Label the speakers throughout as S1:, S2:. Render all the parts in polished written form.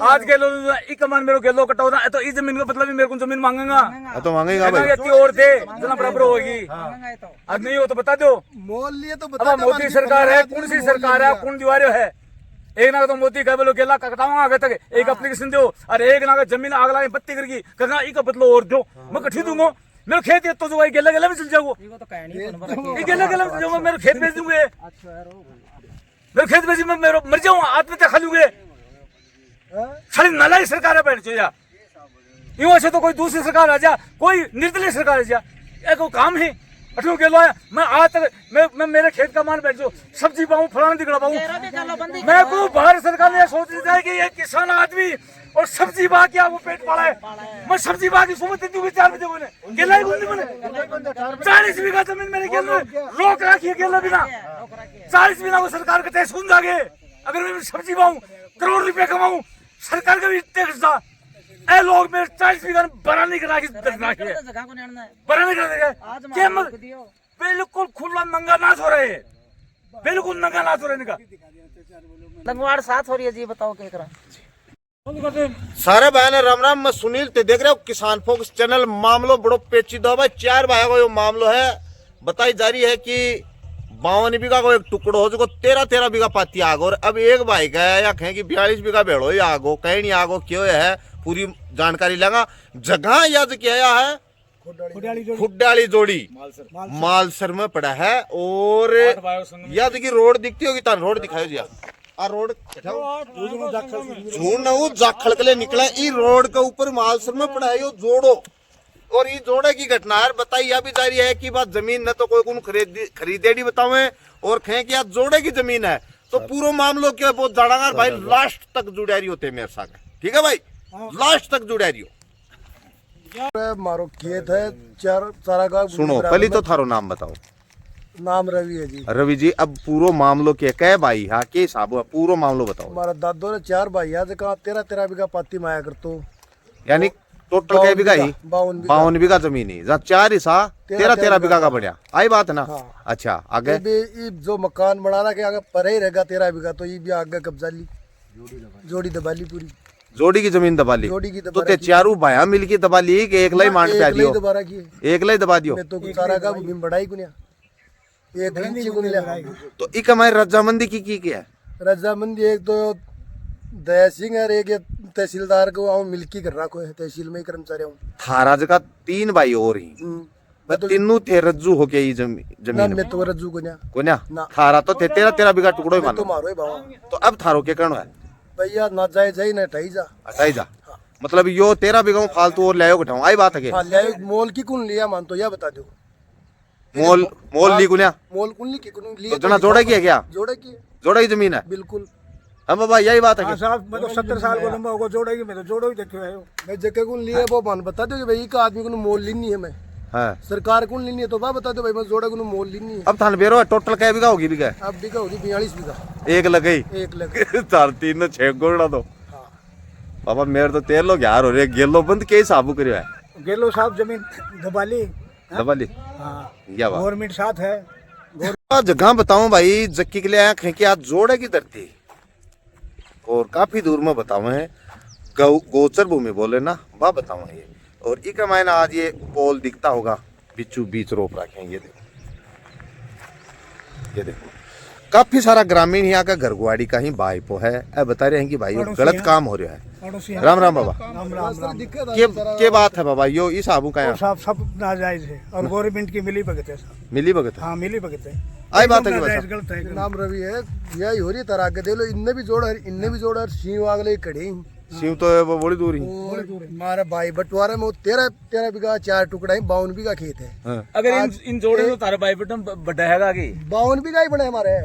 S1: आज गेलो एक कमान मेरे गेलो कटौदा तो इस जमीन का मतलब मेरे को जमीन मांगेगा
S2: तो मांगेगा भाई
S1: इतनी और दे जना बराबर होगी अब नहीं हो तो बता दो
S3: मोल लिए तो
S1: अब मोदी सरकार है कौन सी सरकार है कौन दीवार है एक ना तो मोदी कह बोलो गेला कटाऊंगा आगे तक एक एप्लीकेशन दो और एक ना जमीन आग लगा बत्ती करगी कहना एक बदलो और दो मैं कठी दूंगा मेरे खेत ये तो जो गेला गेला में चल जाओ ये गेला गेला में जाऊंगा मेरे खेत बेच दूंगे मेरे खेत बेच मैं मर जाऊंगा आत्महत्या खा लूंगे सारी नालायक सरकार है बैठ जा यूं ऐसे तो कोई दूसरी सरकार आ जा कोई निर्दलीय सरकार आ जा ये कोई काम है अठू के लो मैं आज तक मैं मेरे खेत का मान बैठ जाऊं सब्जी पाऊं फलाना दिखड़ा पाऊं मैं को भारत सरकार ने सोच रही है कि ये किसान आदमी और सब्जी बा क्या वो पेट पाला है मैं सब्जी बा की सुबह 3 बजे 4 बजे बोले गेला ही बोलने मैंने 40 बीघा जमीन मैंने गेला रोक रखी है गेला बिना 40 बिना वो सरकार का टैक्स कौन जागे अगर मैं सब्जी पाऊं करोड़ रुपए कमाऊं सरकार का भी टैक्स था ए लोग मेरे 40 बीघा बड़ा नहीं करा के बड़ा नहीं कर देगा क्या बिल्कुल खुला नंगा नाच हो रहे हैं बिल्कुल नंगा नाच हो रहे इनका
S4: लंगवाड़ साथ हो रही है जी बताओ क्या करा
S2: सारे भाई ने राम राम मैं सुनील ते देख रहे हो किसान फोकस चैनल मामलो बड़ो पेचीदा भाई 4 भाई को ये मामलो है बताई जा रही है कि 52 बीघा को एक टुकड़ो हो जो 13 बीघा पाती आग और अब एक भाई का है या कहें कि 42 बीघा भेड़ो ही आगो कहीं नहीं आगो क्यों है पूरी जानकारी लगा जगह याद किया है खुड्डाली जोड़ी मालसर में पड़ा है और याद की रोड दिखती होगी तार रोड दिखाओ जी आ रोड जाखड़ के लिए निकला ई रोड के ऊपर मालसर में पड़ा है यो जोड़ो और ये जोड़े की घटना है बताई यह भी जा रही है कि बात जमीन न तो कोई कौन खरीदेड़ी बतावे और कहें कि यार जोड़े की जमीन है तो पूरा मामलो के बहुत जाना भाई लास्ट तक जुड़ा रही होते मेरे साथ ठीक है भाई लास्ट तक जुड़ा रही हो
S3: मारो खेत है चारा का
S2: सुनो पहले तो थारो नाम बताओ
S3: नाम रवि है जी
S2: रवि जी अब पूरा मामलो के कह भाई हाँ के हिसाब पूरा मामलो बताओ
S3: हमारा दादो ने 4 भाई आज कहा 13 बीघा पाती माया कर तो
S2: यानी टोटल क्या बीघा ही 52 बीघा जमीन ही जहाँ 4 हिस्सा 13 बीघा का बढ़िया आई बात है ना अच्छा आगे
S3: जो मकान बनाना के आगे पर ही रहेगा 13 बीघा तो ये भी आगे कब्जा ली जोड़ी दबाली पूरी
S2: जोड़ी की जमीन दबा ली तो ते चारू भाया मिल के दबा ली कि एक लाई मांड पे आ दियो एक लाई दबा दियो
S3: तो सारा का बढ़ाई कुनिया एक इंची कुनिया
S2: तो इक हमारी रजामंदी की क्या है
S3: रजामंदी एक तो दया सिंह है एक तहसीलदार को आओ मिलकी कर रहा है तहसील में ही कर्मचारी हूँ
S2: थारा जगह 3 भाई और ही तो तीनों थे रज्जू हो के जमीन
S3: में तो रज्जू
S2: कोन्या थारा तो थे 13 बीघा टुकड़ो ही मानो
S3: मारो
S2: तो अब थारो के करनो है
S3: भैया ना जाए जाए ना हटाई जा
S2: हटाई जा मतलब यो 13 बीघा फालतू और लायो घटाऊं आई बात है
S3: के मोल की कौन लिया मान तो यह बता दो
S2: मोल ली कुन्या
S3: मोल कौन ली की कौन लिया
S2: तो जना जोड़े की है क्या जोड़े की जमीन है
S3: बिल्कुल
S2: हम बाबा यही बात है
S3: साहब मैं तो 70 साल को लंबा होगा जोड़ेगी मैं तो जोड़ो ही देखे आयो मैं जगह कौन लिया वो मान बता दो कि भाई का आदमी को मोल लेनी है मैं
S2: हां
S3: सरकार कौन लेनी है तो बा बता दो भाई मैं जोड़े को मोल लेनी है
S2: अब थान बेरो टोटल क्या बीघा होगी बीघा
S3: अब बीघा होगी 42 बीघा
S2: एक लगई
S3: एक लग
S2: चार 3 ने 6 गोड़ा दो बाबा मेरे तो 13 लोग यार हो रे गेलो बंद के हिसाब करियो है
S3: गेलो साहब जमीन दबाली
S2: हां क्या बात
S3: गवर्नमेंट साथ है
S2: जगह बताऊं भाई जक्की के लिए आया कहीं कि आज जोड़े की धरती और काफी दूर में बताओ है गोचर भूमि बोले ना वह बताओ ये और एक मायना आज ये पोल दिखता होगा बीचू बीच रोप रखे हैं ये देखो काफी सारा ग्रामीण यहाँ का घरगुआड़ी का ही बाइपो है अब बता रहे हैं कि भाई गलत काम हो रहा है राम राम बाबा के बात है बाबा यो इस आबू का
S3: सब नाजायज है और गवर्नमेंट की मिली भगत है
S2: मिली भगत
S3: हाँ मिली भगत है
S2: आई बात है
S3: कि नाम रवि है यही हो रही तरह आगे दे लो इनने भी जोड़ सीव आगले खड़े
S2: शिव तो वो बड़ी दूर ही
S3: हमारा भाई बंटवारे में 13 बीघा 4 टुकड़ा है 52 बीघा खेत है
S1: अगर इन जोड़े तो तारा भाई बटन बड़ा हैगा की
S3: 52 बीघा ही बने हमारे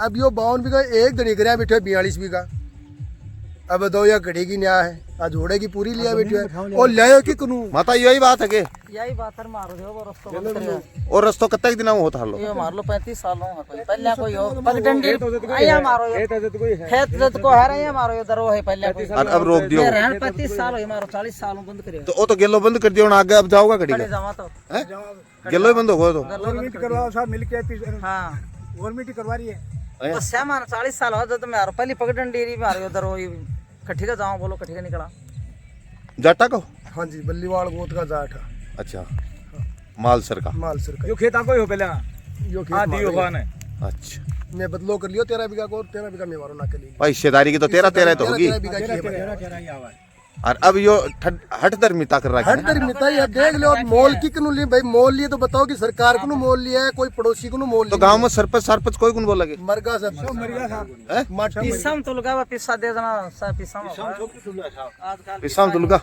S3: अब यो 52 बीघा एक धनी कर बैठे 42 बीघा अब दो या घड़ी की न्याय है आज जोड़े की पूरी लिया बैठे है और लायो की कनु
S2: माता यही बात है के
S4: यही बात है मारो दे वो रस्तो बंद कर
S2: और रस्तो कब तक दिन होता हलो
S4: ये मार लो 35 सालों है कोई पहले कोई हो पगडंडी आया मारो खेत जत को है रे मारो ये दरो है पहले कोई
S2: अब रोक दियो
S4: रहन 35 साल हो मारो 40 सालों बंद करियो
S2: तो वो तो गेलो बंद कर दियो ना आगे अब जाओगा घड़ी का
S4: जावा तो
S2: गेलो ही बंद होगा तो
S3: गवर्नमेंट करवाओ साहब मिलके
S4: हां
S3: गवर्नमेंट ही करवा रही है
S4: बस मार 40 साल हो तो मारो पहली पगडंडी मारो दरो कट्ठी का जाओ बोलो कट्ठी का निकला
S2: जाटा को?
S3: हाँ जी, बल्लीवाल गोत का जाट है।
S2: अच्छा, मालसर का।
S3: मालसर का
S1: यो खेत आपको ही हो पहले
S3: यो खेत
S1: हाँ दियो
S3: मारे।
S1: खान है।
S2: अच्छा
S3: मैं बदलो कर लियो 13 बीघा को, और 13 बीघा मैं मारो ना के लिए।
S2: भाई हिस्सेदारी की तो 13-13 तो होगी।
S3: 13 बीघा की है भाई।
S2: और अब यो हट दरमिता कर रहा
S3: हर
S2: है।
S3: तरह मिता है, देख लो। अब मोल की कनु लिए भाई, मोल लिए तो बताओ कि सरकार को मोल लिया है, कोई पड़ोसी को मोल
S2: तो
S3: लिया।
S2: गांव में सरपंच कोई कौन बोला?
S3: मरगा सब
S2: हैं?
S3: माटी
S4: पिस्सम तुलगा वा पिस्सा दे देना सा पिस्सम
S2: इसाम दुलगा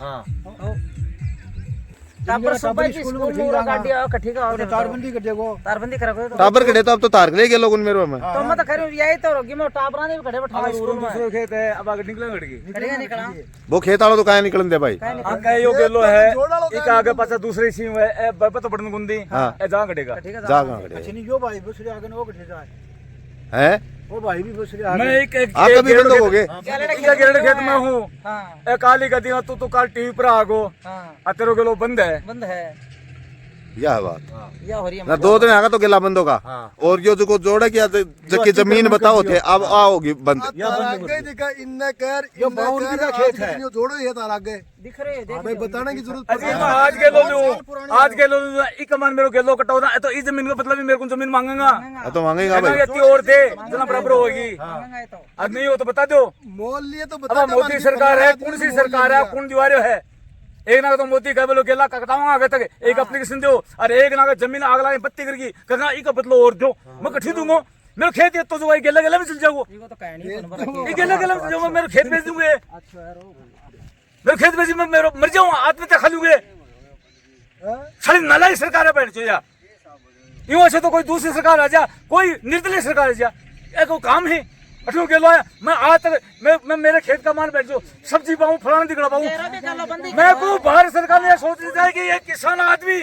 S4: काबर सुपाई की स्कूल में उड़ा गाड़ी आओ कट्ठी का और तारबंदी कर देगो तारबंदी करो तो
S2: टाबर कड़े तो अब तो तार ले गए लोग उन मेरे में।
S4: तो मैं तो खैर यही तो रोगी में टाबरा ने भी खड़े बैठा स्कूल में
S1: दूसरे खेत है अब आगे निकले गड़गी
S4: कट्ठी निकला
S2: वो खेत वालों तो कहाँ निकलन दे भाई।
S1: आगे यो गेलो है एक आगे पाछा दूसरे सीम है ए बप तो बड़न गुंदी
S2: हाँ।
S1: ए जा कटेगा
S4: कट्ठी का
S2: जा कहाँ खड़े
S3: नहीं यो भाई दूसरे आगे वो कटे जाए,
S2: हैं?
S3: वो भाई भी दूसरे
S1: मैं एक
S2: आप कभी बंद हो गए?
S1: गेरड़ खेत में हूँ
S4: हां
S1: ए काली का दिया तू तो काल टीवी पर आगो
S4: हां
S1: अतेरो गेलो बंद है
S4: बंद है
S2: यह बात
S4: या हो रही है
S2: ना 2 दिन आगा तो गेला बंद होगा। और यो जो जोड़ा किया जबकि जमीन बताओ थे अब आओगी बंद।
S3: आगे देखा इन्ने कर यो बाउंड्री का खेत है, यो जोड़ो ये तार आगे
S4: दिख रहे हैं देख
S3: भाई बताने की जरूरत
S1: अजी मैं आज गेलो लूं आज गेलो एक मन मेरे गेलो कटाओ ना तो इस जमीन का मतलब भी मेरे को जमीन मांगेगा
S2: तो मांगेगा भाई।
S1: ये और थे जना बराबर होगी
S4: मांगा तो
S1: अब नहीं हो तो बता दो।
S3: मोल लिए तो
S1: अब
S3: बता
S1: मोदी सरकार है कौन सी सरकार है कौन दीवार है एक ना तो मोदी कह बोलो गेला कटाऊंगा आगे तक एक एप्लीकेशन दो और एक ना जमीन आग लाए बत्ती करगी कहना एक बदलो और दो मैं कठी दूंगा मेरे खेत तो जो भाई गेला गेला में चल जाओ
S4: ये तो कहनी बन
S1: ये गेला गेला में चल जाओ मेरे खेत बेच दूंगे मेरे खेत बेच मैं मेरे मर जाऊंगा आत्महत्या खा लूंगे सारी नालायक सरकार है बैठ जा यूं ऐसे तो कोई दूसरी सरकार आ जा कोई निर्दलीय सरकार आ जा ये कोई काम है अठो के लो मैं आज तक मैं मेरे खेत का मान बैठ जाऊं सब्जी पाऊं फलाना दिखला पाऊं मैं को भारत सरकार ने सोच ली जाए कि ये किसान आदमी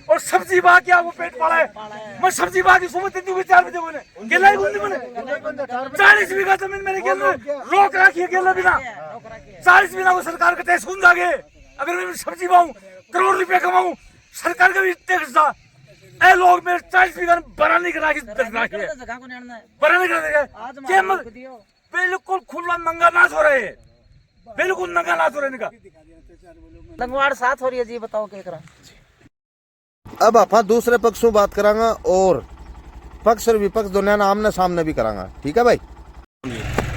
S1: और सब्जी बा क्या वो पेट पाला है मैं सब्जी बा की सुबह 3 बजे 4 बजे बने गेला ही गुंदी बने 40 बीघा जमीन मेरे गेला रोक रखी है गेला बिना 40 बीघा वो सरकार का टैक्स कौन जागे अगर मैं सब्जी पाऊं करोड़ रुपया कमाऊं सरकार का भी टैक्स था ए लोग मेरे 40 बीघा बना नहीं करा के
S4: जगह को नेड़ना है
S1: बना नहीं करा
S4: आज
S1: क्या
S4: मार दियो
S1: बिल्कुल खुला नंगा नाच हो रहे हैं बिल्कुल नंगा नाच हो रहे इनका
S4: लगवाड़ साथ हो रही है जी बताओ क्या करा
S2: अब आप दूसरे पक्ष में बात करांगा और पक्ष और विपक्ष दोनों आमने सामने भी करांगा। ठीक है भाई।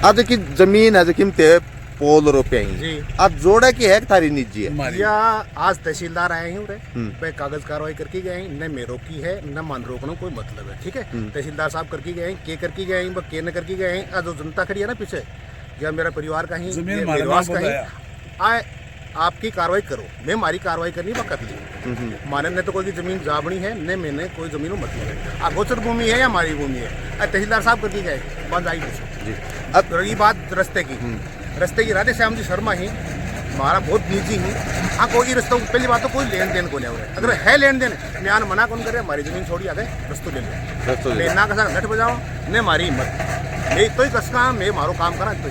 S2: आज की जमीन है जो कीमते पोल रुपये आज जोड़ा की है थारी निजी है
S5: या आज तहसीलदार आए हैं उरे पे कागज कार्रवाई करके गए हैं न मेरो की है न मान रोकना कोई मतलब है। ठीक है तहसीलदार साहब करके गए हैं के करके गए हैं के न करके गए हैं। जो जनता खड़ी है ना पीछे या मेरा परिवार का ही निर्वास का ही आए आपकी कार्रवाई करो मैं मारी कार्रवाई करनी वक्त ली माने ने तो कोई जमीन जाबनी है न मैंने कोई जमीन मतलब है अगोचर भूमि है या हमारी भूमि है तहसीलदार साहब करके गए बंद आई जी। अब रही बात रस्ते की राधे श्याम जी शर्मा ही हमारा बहुत निजी ही हाँ कोई रस्तों पहली बात तो कोई लेन देन को नहीं अगर है लेन देन म्यान मना कौन करे हमारी जमीन छोड़ी आगे रस्तों ले लो लेना का नट बजाओ ने मारी हिम्मत मैं तो ही कस का मैं मारो काम करा तो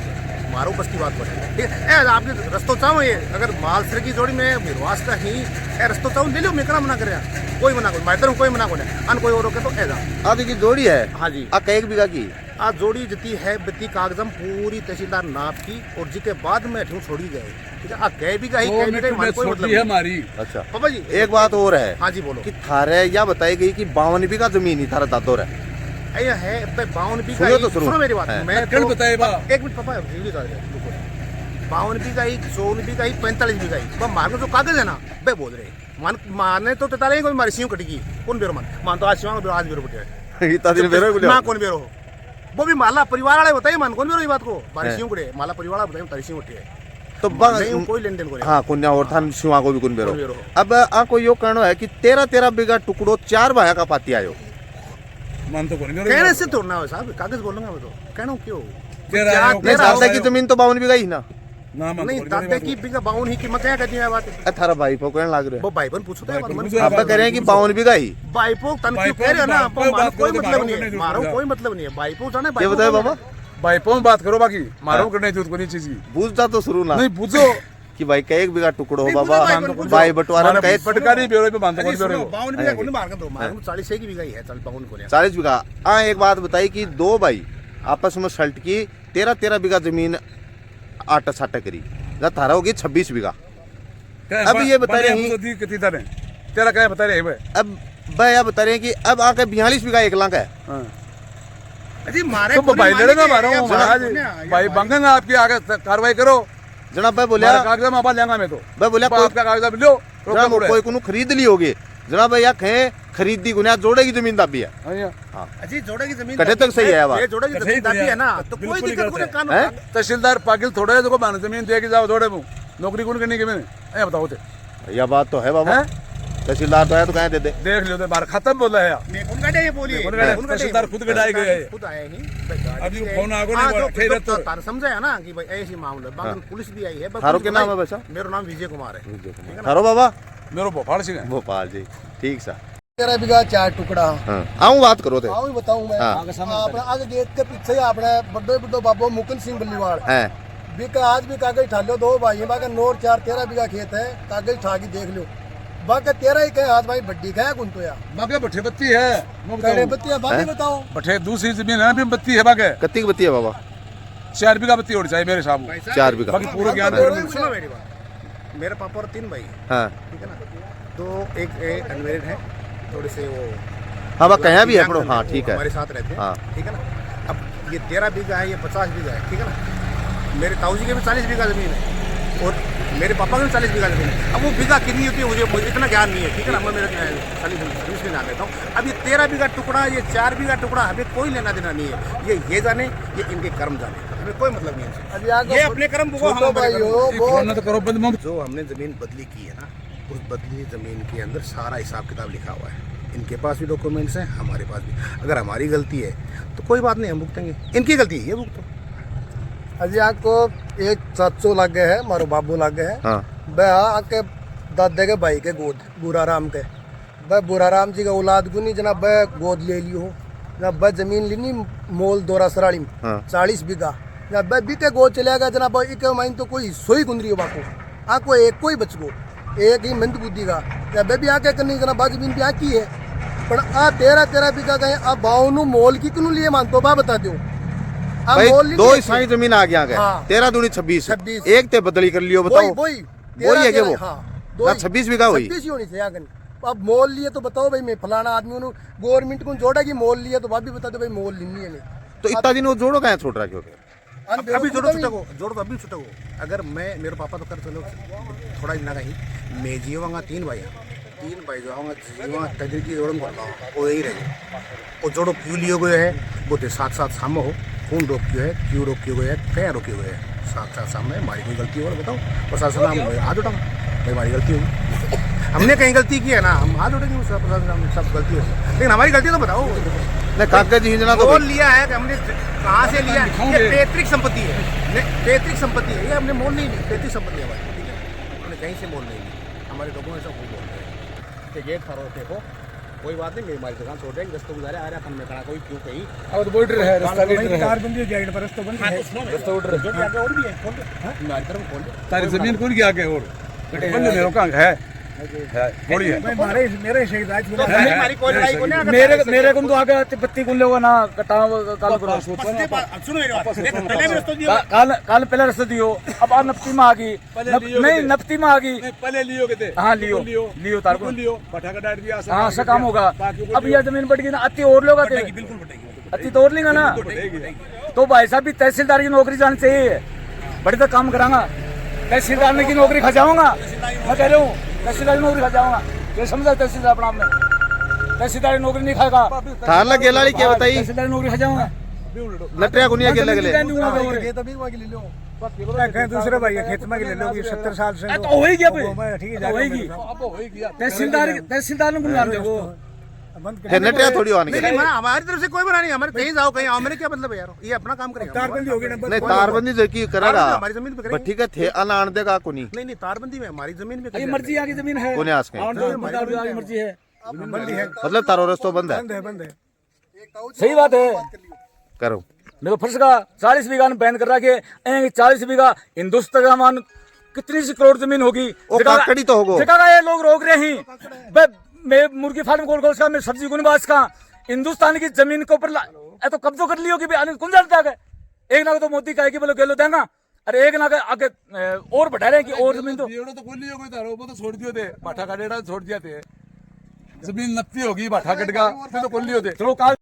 S5: मारो बस की बात पर ठीक है आपके रस्तों चाहो ये अगर मालसर की जोड़ी में विरवास का ही रस्तों चाहो ले लो मैं करा मना करे कोई मना को मैं कोई मना को नहीं अन कोई और रोके तो ऐसा
S2: आदि की जोड़ी है।
S5: हाँ जी
S2: आ 1 बीघा की
S5: आज जोड़ी जितनी है बित्ती कागजम पूरी तहसीलदार नाप की और जिसके बाद में अठू छोड़ी गए ठीक है कह भी गई कोई मतलब है
S1: हमारी
S2: अच्छा
S5: पापा जी
S2: एक बात और है।
S5: हाँ जी बोलो
S2: कि थारे या बताई गई कि 52 बीघा जमीन ही थारा दादोर है
S5: ये है 52 बीघा
S2: सुनो तो
S5: सुनो मेरी बात
S2: है।
S5: मैं
S1: कल बताए बा
S5: एक मिनट पापा 52 बीघा ही 54 बीघा ही 45 बीघा ही वह मारने जो कागज है ना वे बोल रहे मारने तो तता कोई मारी सीव कटेगी कौन बेरो मान तो आज सीवा आज बेरो बटे
S2: इतना दिन बेरो
S5: ना कौन बेरो वो भी माला परिवार वाले बताइए मान कौन बेरो ये बात को मारी सीव कटे माला परिवार वाला बताइए तारी सीव कटे
S2: तो
S5: नहीं कोई लेन देन को
S2: हाँ कुन्या और थान शिवा को भी कुन बेरो
S5: बेरो।
S2: अब को यो कहना है कि 13 बीघा टुकड़ो 4 भाया का पाती आयो
S1: मन तो
S5: कहने से तोड़ना हो साहब कागज बोलूंगा मैं तो कहना क्यों
S2: नहीं दादा की जमीन तो 52 बीघा ही ना
S5: नहीं दादा की बीघा 52 ही की मैं क्या कहती है बात
S2: थारा भाई को कहने लग रहे
S5: वो भाई बन पूछो तो
S2: आप कह रहे हैं कि 52 बीघा ही
S5: बाईपो तन क्यों कह रहे हो ना कोई मतलब नहीं है मारो कोई मतलब नहीं है बाईपो जाने
S2: ये बताए बाबा
S1: भाईपों में बात करो बाकी मारो करने जरूरत को नहीं चीज की
S2: पूछता तो शुरू ना
S1: नहीं पूछो
S2: कि भाई का 1 बीघा टुकड़ो हो
S5: नहीं,
S2: बाबा
S5: पूछो भाई,
S2: भाई बंटवारा का एक
S1: पटकारी ब्यूरो पे बांधो
S5: अरे
S1: ब्यूरो
S5: सुनो 52 बीघा को नहीं मार कर दो मार 40 की बीघा ही है 52 को नहीं
S2: 40 बीघा। हाँ एक बात बताई कि 2 भाई आपस में सल्ट की 13 बीघा जमीन आटा साटा करी ना थारा होगी 26 बीघा। अब ये बता रहे हैं
S1: कितनी तरह तेरा क्या बता रहे हैं
S2: अब भैया बता रहे हैं कि अब आके 42 बीघा 1 लाख है।
S5: अजी मारे
S1: तो भाई लड़ेगा महाराज भाई बंगेगा आपकी आगे कार्रवाई करो
S2: जनाब भाई बोलिया
S1: कागज में लेंगा मैं तो
S2: भाई बोलिया
S1: कोई आपका कागज लो
S2: कोई को खरीद ली होगी जनाब भैया कहे खरीदी गुना जोड़ेगी जमीन दाबी है।
S5: अजी जोड़ेगी जमीन
S2: कटे तक सही है बात।
S5: ये जोड़ेगी जमीन दाबी है ना तो कोई दिक्कत नहीं कानून।
S1: तहसीलदार पागिल थोड़े है देखो मैंने जमीन दे के जाओ जोड़े मुंह नौकरी कौन करनी की मैंने बताओ थे
S2: यह बात तो है बाबा तहसीलदार तो है तो कहे दे दे
S1: देख लो तो बार खत्म बोला है
S5: कौन काटे ये बोली
S1: तहसीलदार खुद गड़ाए गए हैं
S5: खुद आए ही
S1: अभी फोन आगो नहीं फिर तो
S5: तार समझाया ना कि भाई ऐसी मामला बागन पुलिस भी आई है।
S2: थारो के नाम है वैसा?
S5: मेरा नाम विजय कुमार है।
S2: थारो बाबा
S1: मेरे भोपाल से
S2: भोपाल जी ठीक सा
S3: 13 बीघा 4 टुकड़ा।
S2: आऊँ बात करो थे
S3: आऊँ बताऊँ मैं अपने आगे गेट के पीछे ही अपने बड्डे बुड्ढो बाबू मुकुंद सिंह बल्लीवाड़ बीका आज भी कागज ठा लो 2 भाई बाका नोट 4-13 बीघा खेत है कागज ठा के देख लो बाका 13 ही कहे आज भाई बड्डी का है कौन तो यार
S1: बाके बट्ठे बत्ती है
S3: कड़े बत्ती है बाकी बताओ
S1: बट्ठे दूसरी जमीन है फिर बत्ती है बाके
S2: कत्ती की बत्ती है बाबा
S1: 4 बीघा बत्ती होनी चाहिए मेरे सामने
S2: 4 बीघा
S1: बाकी पूरा ज्ञान
S5: सुनो मेरी बात मेरे पापा और 3 भाई
S2: हाँ
S5: ठीक है ना तो एक अनमेरिड है थोड़े से वो
S2: हाँ बा कहीं भी है पड़ो हाँ ठीक है
S5: हमारे साथ रहते हैं
S2: हाँ
S5: ठीक है ना। अब ये 13 बीघा है ये 50 बीघा है ठीक है ना। मेरे ताऊ जी के भी 40 बीघा जमीन है और मेरे पापा के भी 40 बीघा जमीन है। अब वो बीघा कितनी होती है मुझे इतना ज्ञान नहीं है ठीक है ना। मैं मेरे 40 में जान लेता हूँ। अब ये 13 बीघा टुकड़ा ये 4 बीघा टुकड़ा हमें कोई लेना देना नहीं है। ये जाने ये इनके कर्म जाने हमें कोई मतलब नहीं है। ये अपने कर्म भुगो हम जो हमने जमीन बदली की है ना उस बदली जमीन के अंदर सारा हिसाब किताब लिखा हुआ है। इनके पास भी डॉक्यूमेंट्स हैं हमारे पास भी। अगर हमारी गलती है तो कोई बात नहीं हम भुगतेंगे इनकी गलती है ये भुगतो।
S3: अजी आपको एक 700 लग गए है मारो बाबू लग गए है
S2: हाँ
S3: वह आके दादे के भाई के गोद बुराराम के वह बुराराम जी का औलाद गुनी जनाब वह गोद ले लियो जनाब वह जमीन लेनी मोल दोरा सराड़ी में 40 बीघा जब वह बीके गोद चलेगा जनाब एक माइन तो कोई सोई गुंदरी हो बाको आको एक कोई बच गो एक ही मंद बुद्धि का जब भी आके करनी जनाब जमीन भी आकी है पर आ 13 बीघा गए अब भाव मोल की क्यों लिए मानतो बा बता दो
S2: भाई 2 ईसाई जमीन आ गया 13 दूनी 26 एक ते बदली कर लियो बताओ
S3: वही
S2: है कि वो
S3: हाँ
S2: 26 बीघा हुई
S3: 26 होनी चाहिए आगे अब मोल लिए तो बताओ भाई मैं फलाना आदमी गवर्नमेंट को जोड़ेगी मोल लिए तो भाभी बता दो भाई मोल लेनी है नहीं
S2: तो इतना दिन वो जोड़ो कहाँ छोड़ रहा क्यों
S5: अभी जोड़ो छुटको जोड़ो तो अभी छुटको अगर मैं मेरे पापा तो कर चलो थोड़ा दिन कहीं मैं जीवांगा 3 भाई जो आऊँगा जीवा तजरी जोड़न करता हूँ वो यही रहेगा वो जोड़ो क्यों लिए गए है वो तो साथ साथ सामने हो कौन रोक्यो है क्यों रोक्यो गए है क्या रोक्यो गए है साथ साथ सामने हमारी कोई गलती हो बताओ प्रशासन हम हाथ उठाऊँ भाई हमारी गलती होगी हमने कहीं गलती की है ना हम हाथ उठेंगे प्रशासन सब गलती होगी लेकिन हमारी गलती तो बताओ
S2: कागज हिंजना तो
S5: लिया है हमने कहाँ से लिया ये पैतृक संपत्ति है पैतृक संपत्ति है ये हमने मोल नहीं ली पैतृक संपत्ति है हमारी ठीक है हमने कहीं से मोल नहीं ली हमारे डॉक्यूमेंट सब खूब बोल रहे हैं गेट खड़ो देखो कोई बात नहीं मेरी हमारी दुकान छोड़ देंगे रस्ते गुजारे आ रहा में खड़ा कोई क्यों कहीं
S1: अब तो बॉर्डर है रास्ता लीडर है
S5: बंदी गेट पर रास्ता बंद है
S1: रास्ता ऑर्डर है
S5: गेट आगे और भी है खोल दे हमारी तरफ खोल दे
S1: तारी जमीन कौन की आगे और बंद मेरे का है थोड़ी है
S5: मेरे शहीद आज हमारी कोई लड़ाई को नहीं
S1: मेरे को तो आगे बत्ती कुल लोग ना कटाव काल करो
S5: सुनो मेरी बात पहले भी रास्ता दियो
S1: काल पहले रास्ता दियो अब आ नफ्ती में आ गई नहीं नफ्ती में आ गई
S5: पहले लियो के
S1: हाँ लियो तार को
S5: लियो पटा का डाट दिया
S1: हाँ ऐसा काम होगा अब यह जमीन बढ़ गई ना अति और लोग आते
S5: बिल्कुल बढ़ेगी
S1: अति तोड़ लेंगे ना तो भाई साहब भी तहसीलदार की नौकरी जानी चाहिए बड़ी तो काम करांगा तहसीलदार की नौकरी खा जाऊंगा मैं कह रहा हूँ तहसीलदार की नौकरी खा जाऊंगा ये समझा तहसीलदार अपना आपने तहसीलदार की नौकरी नहीं खाएगा
S2: थारला गेलाड़ी क्या बताई
S1: तहसीलदार की नौकरी खा जाऊंगा
S2: लटरिया गुनिया गेले गेले
S5: दूसरे भाई खेत में ले लो 70 साल से
S1: तो होई गया ठीक है तहसीलदार ने बुला देखो
S2: नटरिया थोड़ी आने के
S5: हमारी तरफ से कोई बना नहीं हमारे कहीं जाओ कहीं आओ मैंने क्या मतलब है यार ये अपना काम करेगा तारबंदी होगी ना
S2: नहीं तारबंदी जो की करेगा
S5: हमारी जमीन पे करेंगे
S2: ठीक है थे अनान देगा को नहीं
S5: नहीं तारबंदी में हमारी जमीन पे
S1: ये मर्जी आगे जमीन है
S2: कोने आस के
S1: मर्जी है
S2: मतलब तारो रस्तो बंद है
S1: सही बात है
S2: करो
S1: देखो फर्श का 40 बीघा बैन कर रखे 40 बीघा हिंदुस्तान का मान कितनी सी करोड़ जमीन होगी
S2: काकड़ी तो होगो
S1: जगह ये लोग रोक रहे हैं मैं मुर्गी फार्म गोल गोल का मैं सब्जी गुनबाज का हिंदुस्तान की जमीन के ऊपर तो कब्जो कर लियो कि कौन जानता है एक ना तो मोदी कहे कि बोलो गेलो देंगा अरे एक ना आगे और बढ़ा रहे हैं कि और जमीन दो।
S6: तो खोली हो गई तारो वो तो छोड़ दियो थे भाठा काटेड़ा छोड़ दिया थे जमीन नत्ती होगी भाठा कट का फिर तो खोली होते चलो काल